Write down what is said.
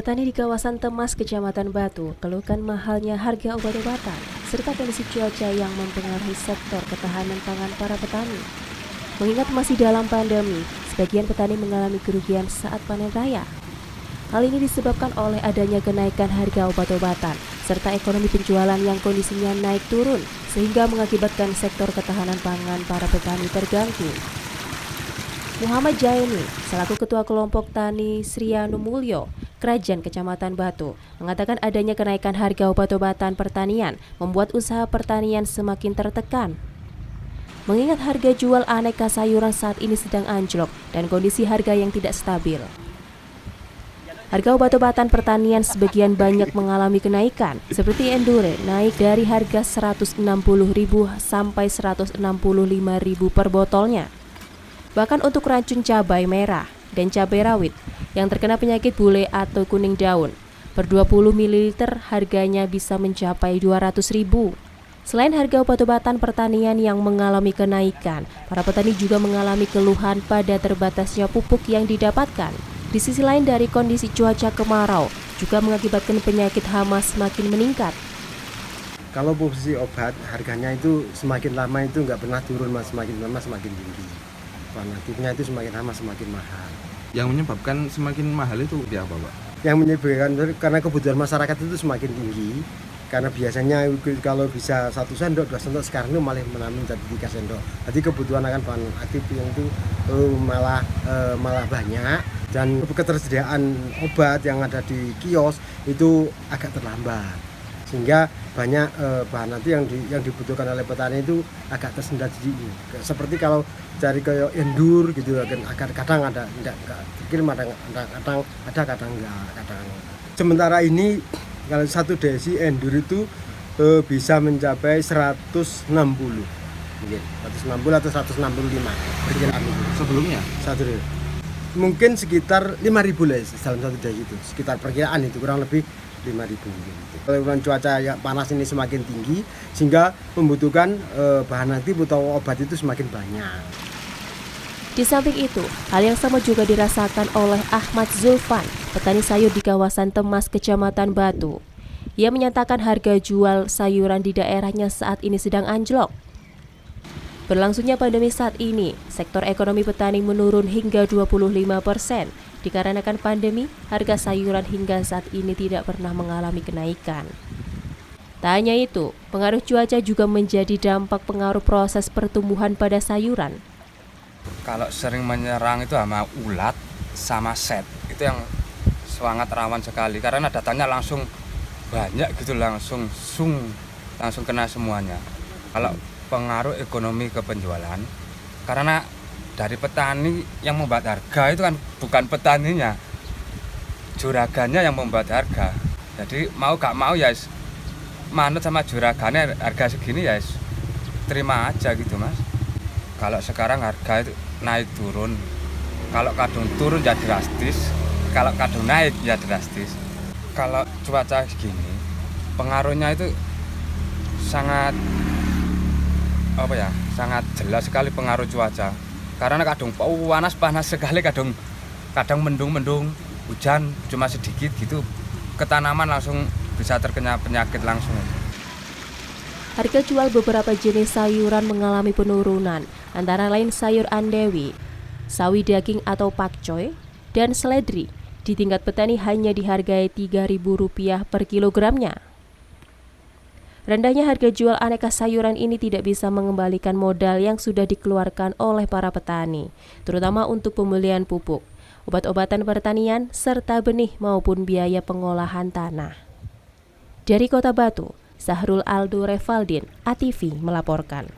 Petani di kawasan Temas, Kecamatan Batu, keluhkan mahalnya harga obat-obatan, serta kondisi cuaca yang mempengaruhi sektor ketahanan pangan para petani. Mengingat masih dalam pandemi, sebagian petani mengalami kerugian saat panen raya. Hal ini disebabkan oleh adanya kenaikan harga obat-obatan, serta ekonomi penjualan yang kondisinya naik turun, sehingga mengakibatkan sektor ketahanan pangan para petani terganggu. Muhammad Jaini, selaku Ketua Kelompok Tani Srianu Mulyo, Kerajaan Kecamatan Batu, mengatakan adanya kenaikan harga obat-obatan pertanian membuat usaha pertanian semakin tertekan. Mengingat harga jual aneka sayuran saat ini sedang anjlok dan kondisi harga yang tidak stabil. Harga obat-obatan pertanian sebagian banyak mengalami kenaikan, seperti Endure naik dari harga Rp160.000 sampai Rp165.000 per botolnya. Bahkan untuk racun cabai merah dan cabai rawit yang terkena penyakit bule atau kuning daun, per 20 ml harganya bisa mencapai Rp200.000. Selain harga obat-obatan pertanian yang mengalami kenaikan, para petani juga mengalami keluhan pada terbatasnya pupuk yang didapatkan. Di sisi lain, dari kondisi cuaca kemarau juga mengakibatkan penyakit hama semakin meningkat. Kalau posisi obat, harganya itu semakin lama itu nggak pernah turun, mas. Semakin lama semakin tinggi. Fanatiknya itu semakin lama semakin mahal. Yang menyebabkan semakin mahal itu apa, Pak? Yang menyebabkan karena kebutuhan masyarakat itu semakin tinggi. Karena biasanya kalau bisa 1 sendok, 2 sendok, sekarang itu malah menambah jadi 3 sendok. Jadi kebutuhan akan bahan aktif yang itu malah banyak, dan ketersediaan obat yang ada di kios itu agak terlambat, sehingga banyak bahan nanti yang dibutuhkan oleh petani itu agak tersendat sedikit. Seperti kalau cari kayak Endure gitu, kadang ada, kadang enggak. Sementara ini kalau 1 desi Endure itu bisa mencapai 160 mungkin 160 atau 165 perkiraan itu. Sebelumnya? Mungkin sekitar 5.000 lah dalam 1 desi itu, sekitar perkiraan itu kurang lebih 5.000 gitu. Kalau cuaca yang panas ini semakin tinggi, sehingga membutuhkan bahan aktif atau obat itu semakin banyak. Di samping itu, hal yang sama juga dirasakan oleh Ahmad Zulfan, petani sayur di kawasan Temas, Kecamatan Batu. Ia menyatakan harga jual sayuran di daerahnya saat ini sedang anjlok. Berlangsungnya pandemi saat ini, sektor ekonomi petani menurun hingga 25%. Dikarenakan pandemi, harga sayuran hingga saat ini tidak pernah mengalami kenaikan. Tak hanya itu, pengaruh cuaca juga menjadi dampak pengaruh proses pertumbuhan pada sayuran. Kalau sering menyerang itu sama ulat sama set, itu yang sangat rawan sekali karena datanya langsung banyak gitu, langsung kena semuanya. Kalau pengaruh ekonomi ke penjualan, karena dari petani yang membuat harga itu kan bukan petaninya, juragannya yang membuat harga. Jadi mau gak mau ya manut sama juragannya, harga segini ya terima aja gitu, mas. Kalau sekarang harga itu naik turun, kalau kadang turun ya drastis, kalau kadang naik ya drastis. Kalau cuaca segini, pengaruhnya itu sangat jelas sekali pengaruh cuaca. Karena kadang panas sekali, kadang mendung, hujan cuma sedikit gitu, ke tanaman langsung bisa terkena penyakit langsung. Harga jual beberapa jenis sayuran mengalami penurunan, antara lain sayur andewi, sawi daging atau pakcoy, dan seledri. Di tingkat petani hanya dihargai Rp3.000 per kilogramnya. Rendahnya harga jual aneka sayuran ini tidak bisa mengembalikan modal yang sudah dikeluarkan oleh para petani, terutama untuk pembelian pupuk, obat-obatan pertanian, serta benih maupun biaya pengolahan tanah. Dari Kota Batu, Sahrul Aldo Revaldin, ATV melaporkan.